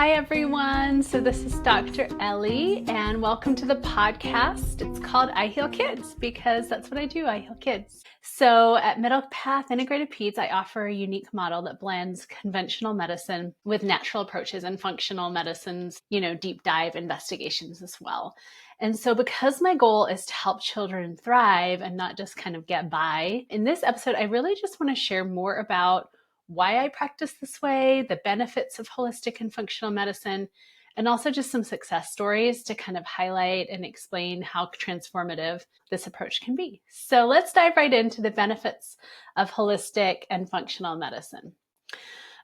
Hi everyone, so this is Dr. Ellie and welcome to the podcast. It's called I Heal Kids because that's what I do, I heal kids. So at Middle Path Integrated Peds, I offer a unique model that blends conventional medicine with natural approaches and functional medicines, deep dive investigations as well. And so because my goal is to help children thrive and not just kind of get by, in this episode, I really just want to share more about why I practice this way, the benefits of holistic and functional medicine, and also just some success stories to kind of highlight and explain how transformative this approach can be. So let's dive right into the benefits of holistic and functional medicine.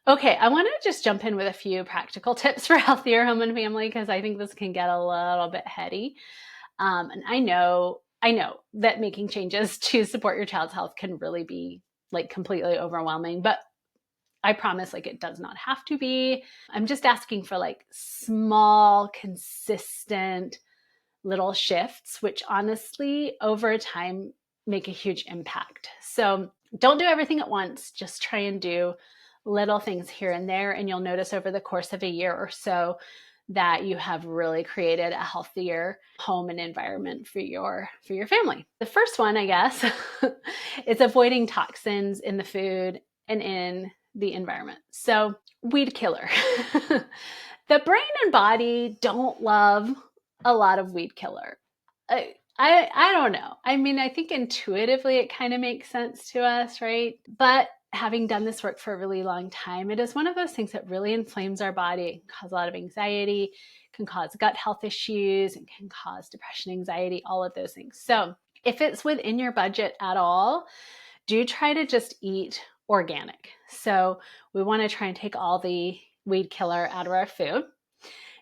Okay, I want to just jump in with a few practical tips for healthier home and family because I think this can get a little bit heady. And I know that making changes to support your child's health can really be completely overwhelming, but I promise it does not have to be. I'm just asking for small, consistent little shifts, which honestly over time make a huge impact. So don't do everything at once. Just try and do little things here and there. And you'll notice over the course of a year or so that you have really created a healthier home and environment for your family. The first one, I guess, is avoiding toxins in the food and in the environment. So weed killer. The brain and body don't love a lot of weed killer. I don't know. I mean, I think intuitively it kind of makes sense to us, right? But having done this work for a really long time, it is one of those things that really inflames our body. It can cause a lot of anxiety, can cause gut health issues, and can cause depression, anxiety, all of those things. So if it's within your budget at all, do try to just eat organic. So we want to try and take all the weed killer out of our food.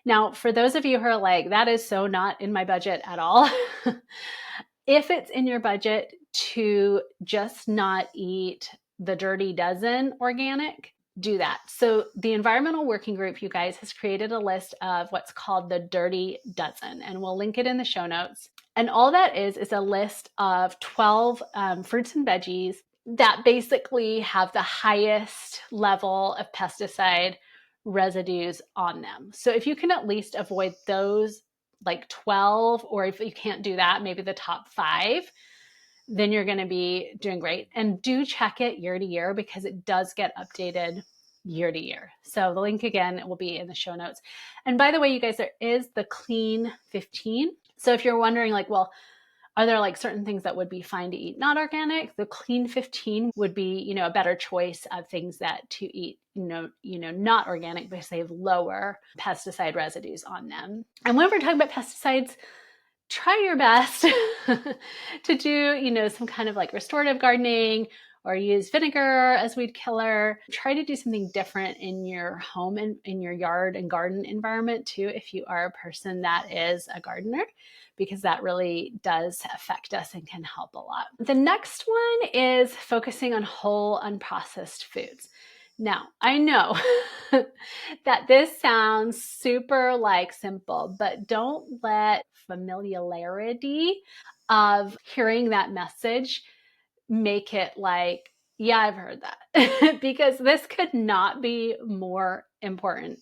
Now, for those of you who are like, that is so not in my budget at all, if it's in your budget to just not eat the Dirty Dozen organic, do that. So the Environmental Working Group, you guys, has created a list of what's called the Dirty Dozen, and we'll link it in the show notes. And all that is a list of 12 fruits and veggies that basically have the highest level of pesticide residues on them. So if you can at least avoid those 12, or if you can't do that, maybe the top 5, then you're going to be doing great. And do check it year to year because it does get updated year to year. So the link again will be in the show notes. And by the way, you guys, there is the Clean 15. So if you're wondering well, are there certain things that would be fine to eat not organic? The Clean 15 would be, a better choice of things that to eat, not organic because they have lower pesticide residues on them. And when we're talking about pesticides, try your best to do, some kind of restorative gardening or use vinegar as weed killer. Try to do something different in your home and in your yard and garden environment too, if you are a person that is a gardener, because that really does affect us and can help a lot. The next one is focusing on whole unprocessed foods. Now, I know that this sounds super simple, but don't let familiarity of hearing that message make it yeah, I've heard that, because this could not be more important.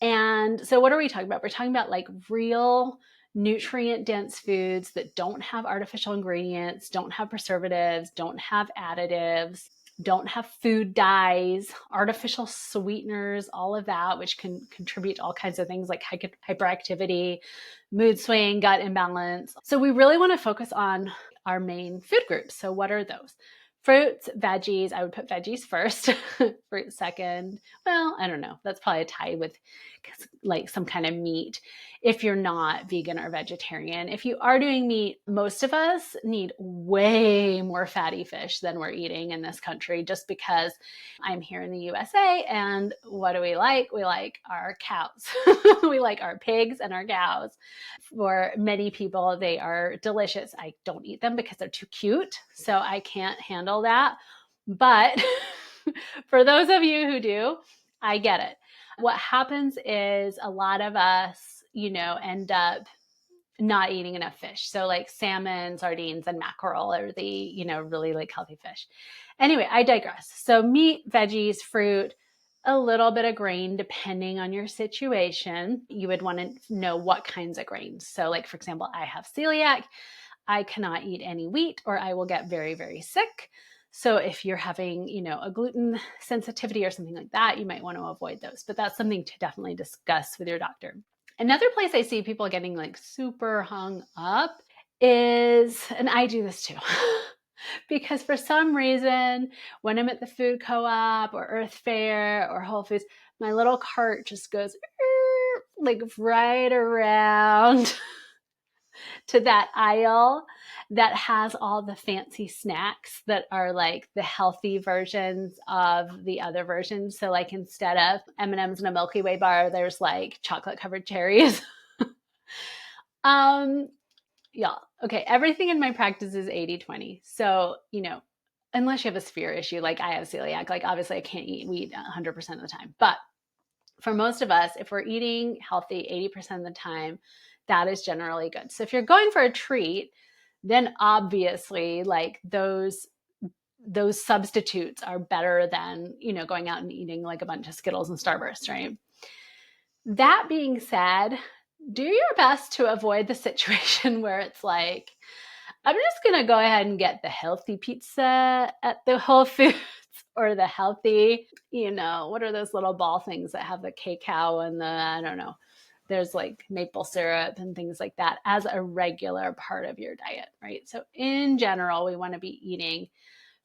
And so what are we talking about? We're talking about real nutrient-dense foods that don't have artificial ingredients, don't have preservatives, don't have additives, don't have food dyes, artificial sweeteners, all of that, which can contribute to all kinds of things like hyperactivity, mood swing, gut imbalance. So we really want to focus on our main food groups. So what are those? Fruits, veggies. I would put veggies first, fruit second. Well, I don't know. That's probably a tie with some kind of meat if you're not vegan or vegetarian. If you are doing meat, most of us need way more fatty fish than we're eating in this country, just because I'm here in the USA. And what do we like? We like our cows. We like our pigs and our cows. For many people, they are delicious. I don't eat them because they're too cute, so I can't handle that. But for those of you who do, I get it. What happens is a lot of us, end up not eating enough fish. So salmon, sardines, and mackerel are the, really healthy fish. Anyway, I digress. So meat, veggies, fruit, a little bit of grain depending on your situation. You would want to know what kinds of grains. So like, for example, I have celiac. I cannot eat any wheat or I will get very, very sick. So if you're having, a gluten sensitivity or something like that, you might want to avoid those. But that's something to definitely discuss with your doctor. Another place I see people getting like super hung up is, and I do this too, because for some reason, when I'm at the food co-op or Earth Fare or Whole Foods, my little cart just goes like right around to that aisle that has all the fancy snacks that are like the healthy versions of the other versions. So like instead of M&Ms and a Milky Way bar, there's like chocolate covered cherries. Yeah. Okay. Everything in my practice is 80-20. So, unless you have a severe issue, like I have celiac, like obviously I can't eat wheat 100% of the time. But for most of us, if we're eating healthy 80% of the time, that is generally good. So if you're going for a treat, then obviously like those substitutes are better than, going out and eating like a bunch of Skittles and Starbursts, right? That being said, do your best to avoid the situation where it's like, I'm just going to go ahead and get the healthy pizza at the Whole Foods or the healthy, what are those little ball things that have the cacao and the, I don't know, there's like maple syrup and things like that as a regular part of your diet, right? So in general, we want to be eating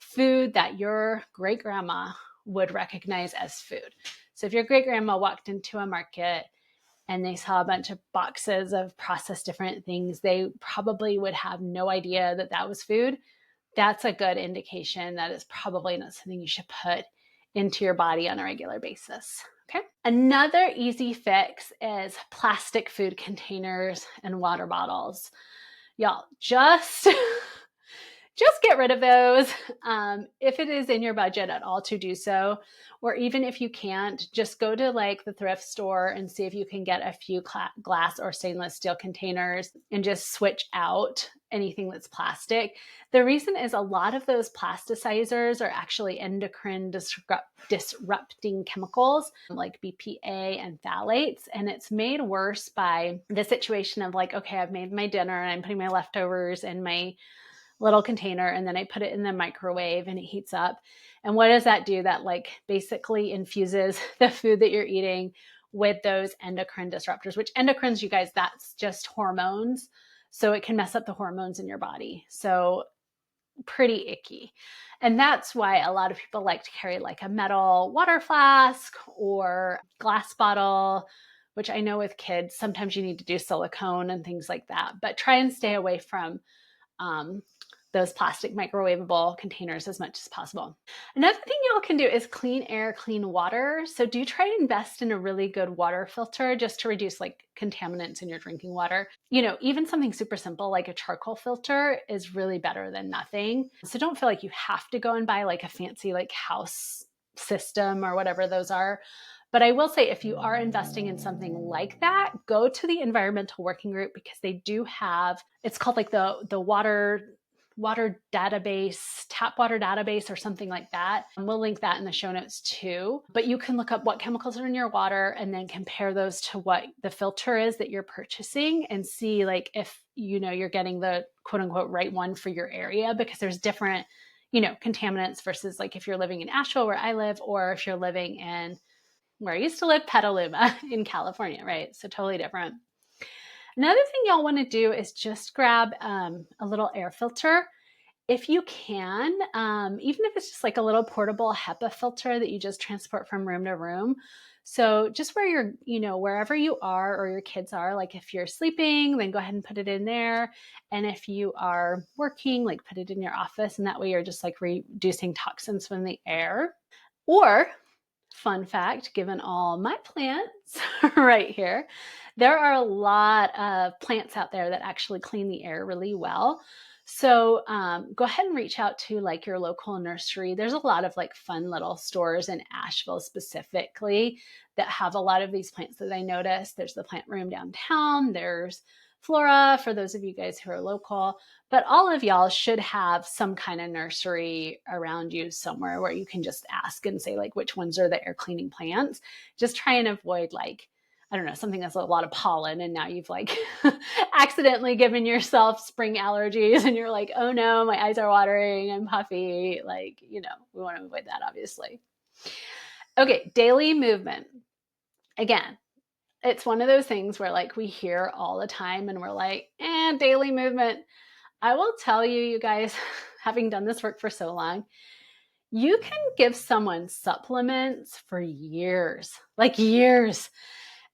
food that your great grandma would recognize as food. So if your great grandma walked into a market and they saw a bunch of boxes of processed different things, they probably would have no idea that that was food. That's a good indication that is probably not something you should put into your body on a regular basis. Okay. Another easy fix is plastic food containers and water bottles. Y'all, just get rid of those. If it is in your budget at all to do so, or even if you can't, just go to like the thrift store and see if you can get a few glass or stainless steel containers and just switch out anything that's plastic. The reason is a lot of those plasticizers are actually endocrine disrupting chemicals like BPA and phthalates. And it's made worse by the situation of like, okay, I've made my dinner and I'm putting my leftovers in my little container and then I put it in the microwave and it heats up. And what does that do? That like basically infuses the food that you're eating with those endocrine disruptors, which endocrines, you guys, that's just hormones. So it can mess up the hormones in your body. So pretty icky. And that's why a lot of people like to carry like a metal water flask or glass bottle, which I know with kids, sometimes you need to do silicone and things like that, but try and stay away from those plastic microwavable containers as much as possible. Another thing y'all can do is clean air, clean water. So do try to invest in a really good water filter just to reduce like contaminants in your drinking water. Even something super simple like a charcoal filter is really better than nothing. So don't feel like you have to go and buy like a fancy like house system or whatever those are. But I will say, if you are investing in something like that, go to the environmental working group because they do have, it's called like the water database, tap water database or something like that. And we'll link that in the show notes too. But you can look up what chemicals are in your water and then compare those to what the filter is that you're purchasing and see like if, you're getting the quote unquote right one for your area, because there's different, contaminants versus like if you're living in Asheville where I live, or if you're living in where I used to live, Petaluma in California, right? So totally different. Another thing y'all want to do is just grab a little air filter. If you can, even if it's just like a little portable HEPA filter that you just transport from room to room. So just where you're, wherever you are or your kids are, like if you're sleeping, then go ahead and put it in there. And if you are working, like put it in your office, and that way you're just like reducing toxins from the air. Or fun fact, given all my plants right here, there are a lot of plants out there that actually clean the air really well. So go ahead and reach out to like your local nursery. There's a lot of like fun little stores in Asheville specifically that have a lot of these plants that I noticed. There's the plant room downtown. There's Flora, for those of you guys who are local, but all of y'all should have some kind of nursery around you somewhere where you can just ask and say like, which ones are the air cleaning plants. Just try and avoid like, I don't know, something that's a lot of pollen and now you've like accidentally given yourself spring allergies and you're like, oh no, my eyes are watering, I'm puffy. Like, we want to avoid that obviously. Okay, daily movement. Again, it's one of those things where like we hear all the time and we're like, daily movement. I will tell you, you guys, having done this work for so long, you can give someone supplements for years, like years.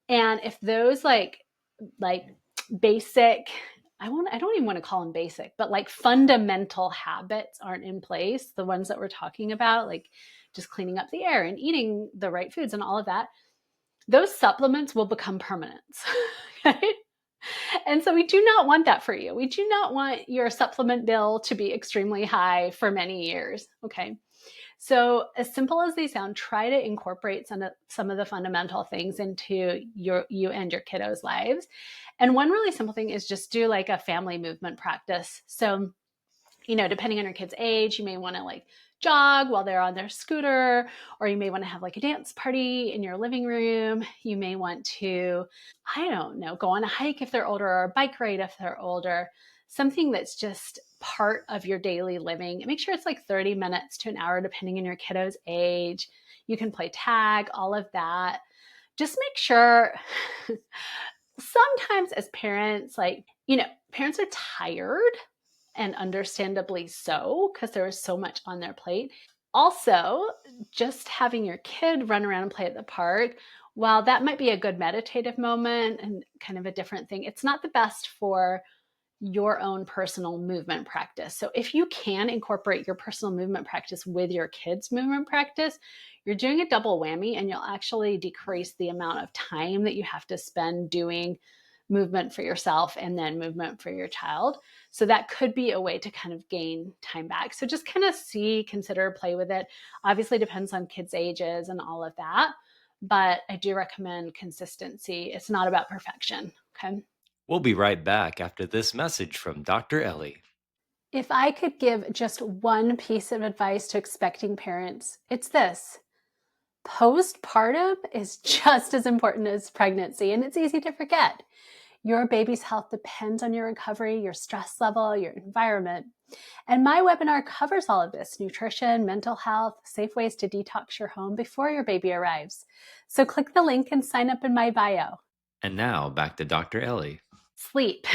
And if those like basic, I don't even want to call them basic, but like fundamental habits aren't in place, the ones that we're talking about, like just cleaning up the air and eating the right foods and all of that, those supplements will become permanents. Okay? And so we do not want that for you. We do not want your supplement bill to be extremely high for many years. Okay. So as simple as they sound, try to incorporate some of the fundamental things into you and your kiddos' lives. And one really simple thing is just do like a family movement practice. So, depending on your kid's age, you may want to like jog while they're on their scooter, or you may want to have like a dance party in your living room. You may want to, I don't know, go on a hike if they're older, or a bike ride if they're older. Something that's just part of your daily living. Make sure it's like 30 minutes to an hour, depending on your kiddo's age. You can play tag, all of that. Just make sure sometimes as parents, parents are tired, and understandably so, because there is so much on their plate. Also, just having your kid run around and play at the park, while that might be a good meditative moment and kind of a different thing, it's not the best for your own personal movement practice. So if you can incorporate your personal movement practice with your kids' movement practice, you're doing a double whammy, and you'll actually decrease the amount of time that you have to spend doing movement for yourself and then movement for your child. So that could be a way to kind of gain time back. So just kind of consider, play with it. Obviously depends on kids' ages and all of that, but I do recommend consistency. It's not about perfection. Okay. We'll be right back after this message from Dr. Ellie. If I could give just one piece of advice to expecting parents, it's this. Postpartum is just as important as pregnancy, and it's easy to forget. Your baby's health depends on your recovery, your stress level, your environment. And my webinar covers all of this: nutrition, mental health, safe ways to detox your home before your baby arrives. So click the link and sign up in my bio. And now back to Dr. Ellie. Sleep.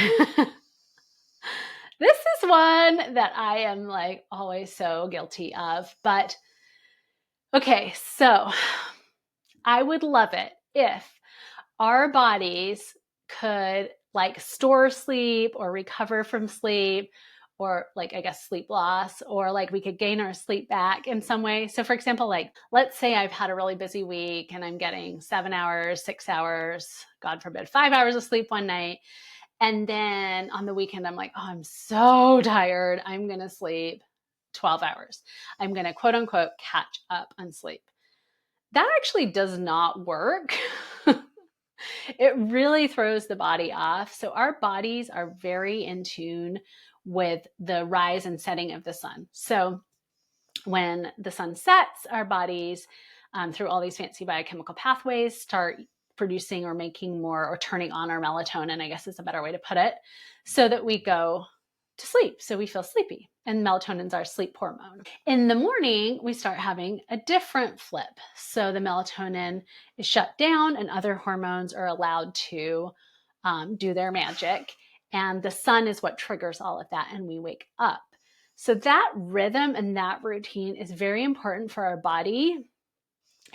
This is one that I am like always so guilty of. But okay, so I would love it if our bodies could like store sleep or recover from sleep, or like, I guess, sleep loss, or like we could gain our sleep back in some way. So for example, like let's say I've had a really busy week and I'm getting 7 hours, 6 hours, God forbid, 5 hours of sleep one night. And then on the weekend, I'm like, oh, I'm so tired. I'm going to sleep 12 hours. I'm going to quote unquote catch up on sleep. That actually does not work. It really throws the body off. So our bodies are very in tune with the rise and setting of the sun. So when the sun sets, our bodies, through all these fancy biochemical pathways, start producing or making more, or turning on our melatonin, I guess is a better way to put it, so that we go to sleep. So we feel sleepy, and melatonin's our sleep hormone. In the morning, we start having a different flip. So the melatonin is shut down and other hormones are allowed to do their magic. And the sun is what triggers all of that, and we wake up. So that rhythm and that routine is very important for our body,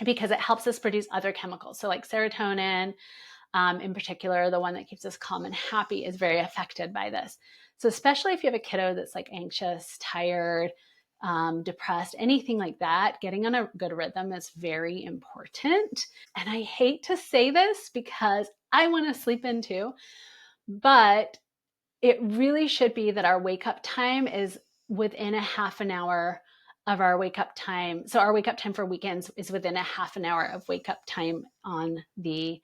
because it helps us produce other chemicals. So like serotonin, in particular, the one that keeps us calm and happy, is very affected by this. So especially if you have a kiddo that's like anxious, tired, depressed, anything like that, getting on a good rhythm is very important. And I hate to say this because I want to sleep in too, but it really should be that our wake up time is within a half an hour of our wake up time. So our wake up time for weekends is within a half an hour of wake up time on the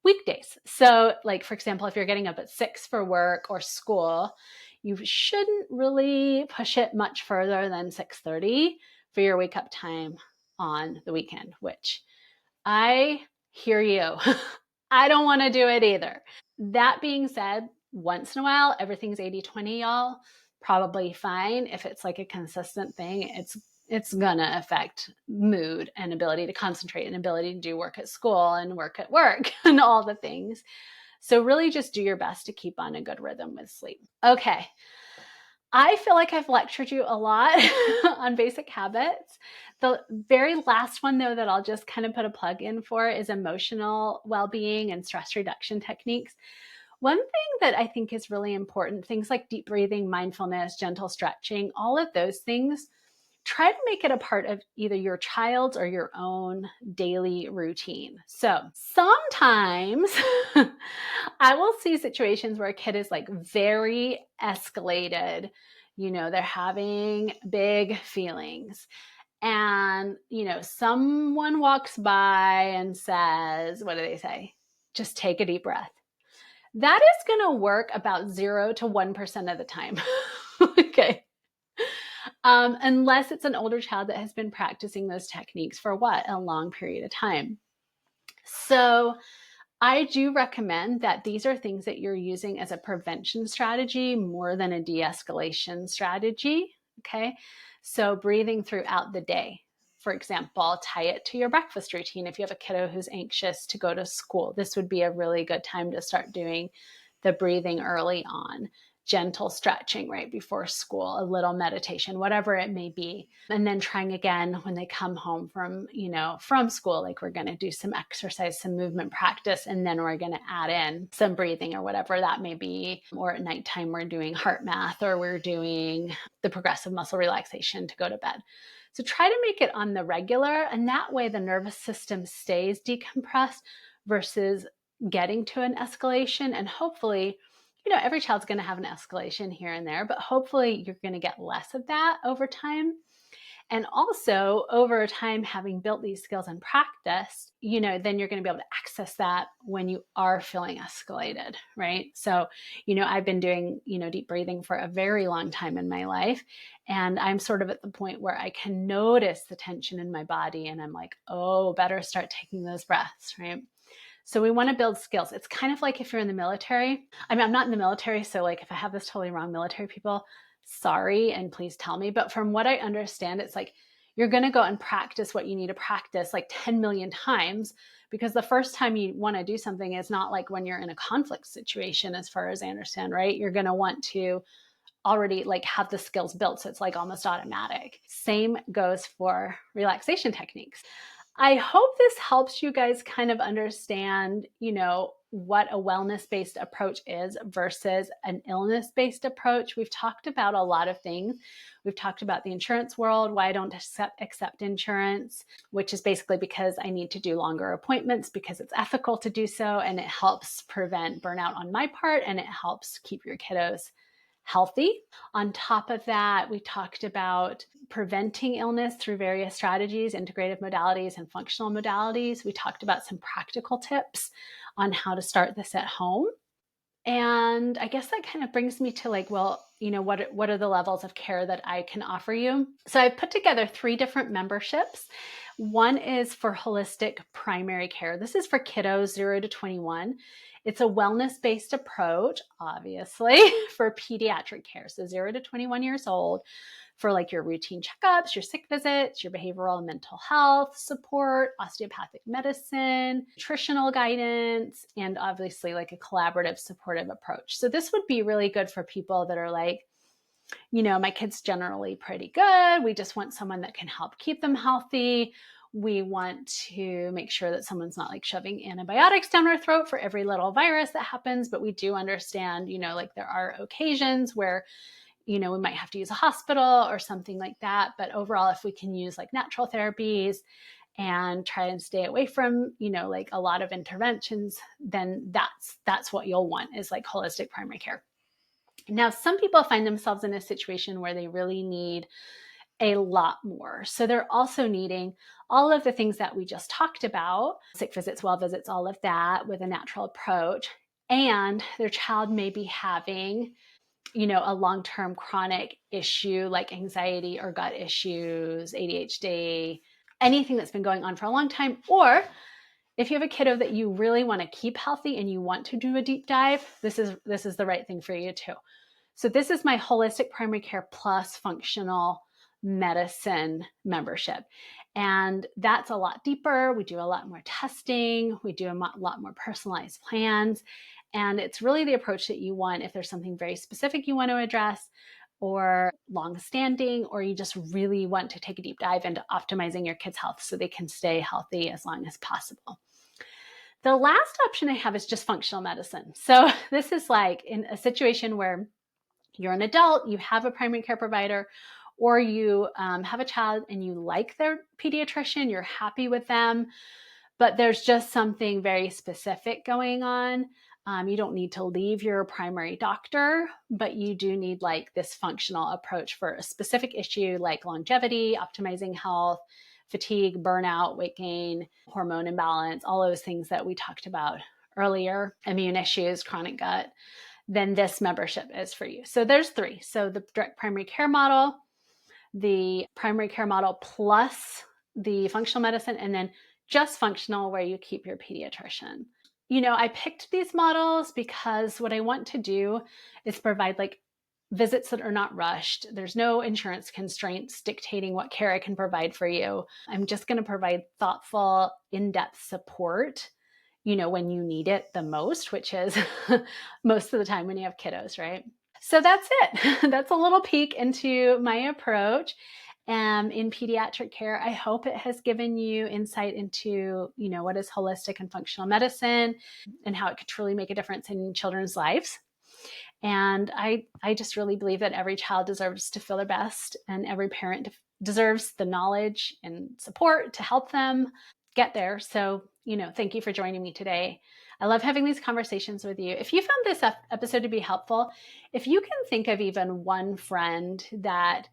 weekdays. So like, for example, if you're getting up at 6 for work or school, you shouldn't really push it much further than 6:30 for your wake up time on the weekend, which I hear you. I don't want to do it either. That being said, once in a while, everything's 80-20, y'all. Probably fine. If it's like a consistent thing, it's gonna affect mood and ability to concentrate and ability to do work at school and work at work and all the things. So really just do your best to keep on a good rhythm with sleep. Okay. I feel like I've lectured you a lot on basic habits. The very last one, though, that I'll just kind of put a plug in for is emotional well-being and stress reduction techniques. One thing that I think is really important, things like deep breathing, mindfulness, gentle stretching, all of those things, try to make it a part of either your child's or your own daily routine. So sometimes I will see situations where a kid is like very escalated. They're having big feelings. And, someone walks by and says, what do they say? Just take a deep breath. That is going to work about 0 to 1% of the time. Okay. Unless it's an older child that has been practicing those techniques for a long period of time. So I do recommend that these are things that you're using as a prevention strategy more than a de-escalation strategy. Okay. So breathing throughout the day, for example, tie it to your breakfast routine. If you have a kiddo who's anxious to go to school, this would be a really good time to start doing the breathing early on. Gentle stretching right before school, a little meditation, whatever it may be. And then trying again when they come home from school, like we're going to do some exercise, some movement practice, and then we're going to add in some breathing or whatever that may be. Or at nighttime, we're doing heart math or we're doing the progressive muscle relaxation to go to bed. So try to make it on the regular, and that way the nervous system stays decompressed versus getting to an escalation. And hopefully, every child's going to have an escalation here and there, but hopefully you're going to get less of that over time. And also over time, having built these skills and practice, then you're going to be able to access that when you are feeling escalated, right? So, I've been doing, deep breathing for a very long time in my life. And I'm sort of at the point where I can notice the tension in my body. And I'm like, oh, better start taking those breaths, right? So we want to build skills. It's kind of like if you're in the military. I mean, I'm not in the military, so like if I have this totally wrong, military people, sorry, and please tell me. But from what I understand, it's like you're going to go and practice what you need to practice like 10 million times, because the first time you want to do something is not like when you're in a conflict situation, as far as I understand, right? You're going to want to already like have the skills built. So it's like almost automatic. Same goes for relaxation techniques. I hope this helps you guys kind of understand, what a wellness-based approach is versus an illness-based approach. We've talked about a lot of things. We've talked about the insurance world, why I don't accept insurance, which is basically because I need to do longer appointments because it's ethical to do so, and it helps prevent burnout on my part, and it helps keep your kiddos healthy. On top of that, we talked about preventing illness through various strategies, integrative modalities, and functional modalities. We talked about some practical tips on how to start this at home. And I guess that kind of brings me to like, well, what are the levels of care that I can offer you? So I've put together 3 different memberships. One is for holistic primary care. This is for kiddos 0 to 21. It's a wellness-based approach, obviously, for pediatric care. So 0 to 21 years old, for like your routine checkups, your sick visits, your behavioral and mental health support, osteopathic medicine, nutritional guidance, and obviously like a collaborative supportive approach. So this would be really good for people that are like, my kid's generally pretty good. We just want someone that can help keep them healthy. We want to make sure that someone's not like shoving antibiotics down our throat for every little virus that happens. But we do understand, like there are occasions where we might have to use a hospital or something like that. But overall, if we can use like natural therapies and try and stay away from, like a lot of interventions, then that's what you'll want, is like holistic primary care. Now, some people find themselves in a situation where they really need a lot more. So they're also needing all of the things that we just talked about, sick visits, well visits, all of that with a natural approach. And their child may be having, a long-term chronic issue like anxiety or gut issues, ADHD, anything that's been going on for a long time. Or if you have a kiddo that you really want to keep healthy and you want to do a deep dive, this is the right thing for you too. So this is my Holistic Primary Care Plus Functional Medicine membership. And that's a lot deeper. We do a lot more testing. We do a lot more personalized plans. And it's really the approach that you want if there's something very specific you want to address, or long-standing, or you just really want to take a deep dive into optimizing your kids' health so they can stay healthy as long as possible. The last option I have is just functional medicine. So this is like in a situation where you're an adult, you have a primary care provider, or you have a child and you like their pediatrician, you're happy with them, but there's just something very specific going on. You don't need to leave your primary doctor, but you do need like this functional approach for a specific issue like longevity, optimizing health, fatigue, burnout, weight gain, hormone imbalance, all those things that we talked about earlier, immune issues, chronic gut. Then this membership is for you. So there's 3. So the direct primary care model, the primary care model plus the functional medicine, and then just functional where you keep your pediatrician. I picked these models because what I want to do is provide like visits that are not rushed. There's no insurance constraints dictating what care I can provide for you. I'm just going to provide thoughtful, in-depth support when you need it the most, which is most of the time when you have kiddos, right? So that's it. That's a little peek into my approach in pediatric care. I hope it has given you insight into, what is holistic and functional medicine and how it could truly make a difference in children's lives. And I just really believe that every child deserves to feel their best, and every parent deserves the knowledge and support to help them get there. So, thank you for joining me today. I love having these conversations with you. If you found this episode to be helpful, if you can think of even one friend that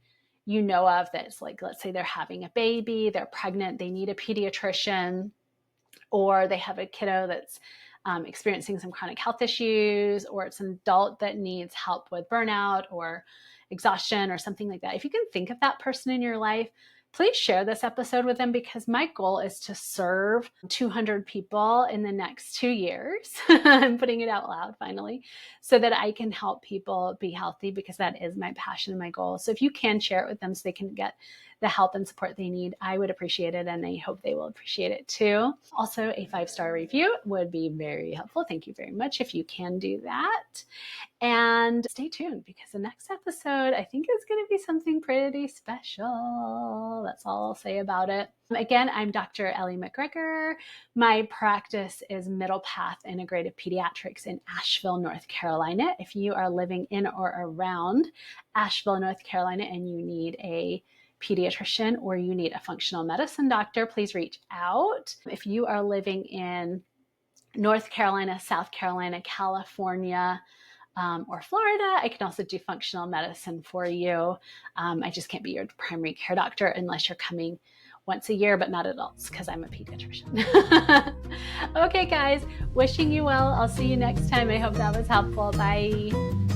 you know of that's like, let's say they're having a baby, they're pregnant, they need a pediatrician, or they have a kiddo that's experiencing some chronic health issues, or it's an adult that needs help with burnout or exhaustion or something like that. If you can think of that person in your life, please share this episode with them, because my goal is to serve 200 people in the next 2 years. I'm putting it out loud finally, so that I can help people be healthy, because that is my passion and my goal. So if you can share it with them so they can get the help and support they need, I would appreciate it, and I hope they will appreciate it too. Also, a 5-star review would be very helpful. Thank you very much if you can do that. And stay tuned, because the next episode I think is going to be something pretty special. That's all I'll say about it. Again, I'm Dr. Ellie McGregor. My practice is Middle Path Integrative Pediatrics in Asheville, North Carolina. If you are living in or around Asheville, North Carolina, and you need a pediatrician or you need a functional medicine doctor, please reach out. If you are living in North Carolina, South Carolina, California, or Florida, I can also do functional medicine for you. I just can't be your primary care doctor unless you're coming once a year, but not adults, because I'm a pediatrician. Okay, guys, wishing you well. I'll see you next time. I hope that was helpful. Bye.